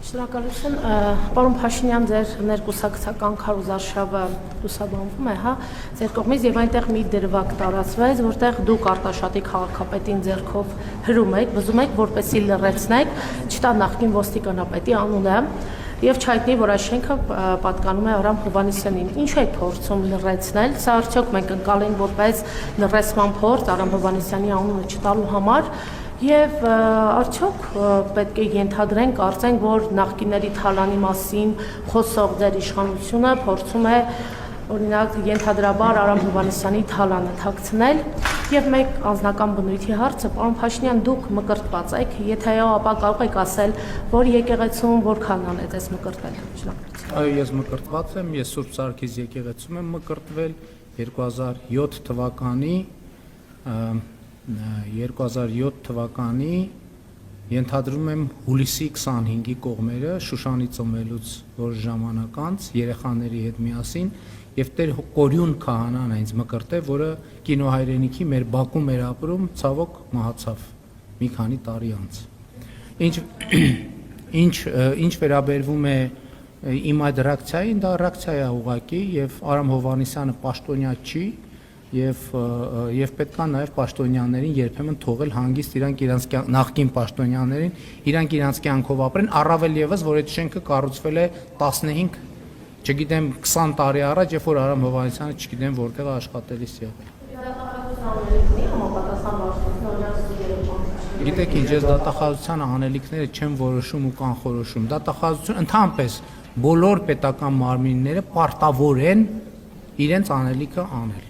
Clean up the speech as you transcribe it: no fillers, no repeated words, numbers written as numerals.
Շնորհակալություն, պարոն Փաշինյան, ձեր ներկուսակցական քարոզարշավը լուսաբանվում է, հա, ձեր կողմից եւ այնտեղ մի դրվագ տարածվեց, որտեղ դուք Արտաշատի քաղաքապետին ձեռքով հրում եք, վզում եք, որպեսզի լռեցնեք, չտա նախկին ոստիկանապետի անունը եւ չհայտնի, որ այս շենքը պատկանում է Արամ Հովհաննիսյանին։ Ինչ է փորձում լռեցնել, սա արդյոք մենք ընկալենք որպես լռեցման փորձ Արամ Հովհաննիսյանի անունը չտալու համար։ Եվ արդյոք պետք է ենթադրենք, կարծենք, որ նախկինների թալանի մասին խոսող ձեր իշխանությունը փորձում է օրինակ ենթադրաբար Արամ Հովհաննիսյանի թալանը թաքցնել։ Եվ մեկ անձնական բնույթի հարցը, պարոն Փաշինյան, դուք մկրտված եք, եթե այո, ապա կարող եք ասել, որ եկեղեցում որքան անեց մկրտվել։ Շնորհակալություն։ Այո, ես մկրտված եմ, ես Սուրբ Սարգիս եկեղեցում եմ մկրտվել 2007 թվականի ենթադրում եմ հուլիսի 25-ի կողմերը Շուշանի ծնվելուց որոշ ժամանակ անց երեխաների հետ միասին եւ Տեր Կորյուն քահանան այնց մկրտե, որը կինոհայրենիքի մեր Բաքվում էր ապրում, ցավոք մահացավ մի քանի տարի անց։ Ինչ վերաբերվում է իմ այդ ռեակցիային, դա ռեակցիա է ուղղակի եւ Արամ Հովհաննիսյանը պաշտոնյա չի եւ պետքա նաեւ պաշտոնյաներին երբեմն թողել հանգիստ իրանք նախկին պաշտոնյաներին իրանք իրանց կյանքով ապրեն, առավել եւս որ այդ շենքը կառուցվել է 15, չգիտեմ 20 տարի առաջ, երբ որ Արամ Հովհաննիսյանը չգիտեմ որտեղ աշխատելիս եղել։ Գիտեք ինչ, ես դատախազության անելիքները չեմ որոշում ու կանխորոշում։ Դատախազություն ընդհանրապես բոլոր պետական մարմինները պարտավոր են իրենց անելիքը անել։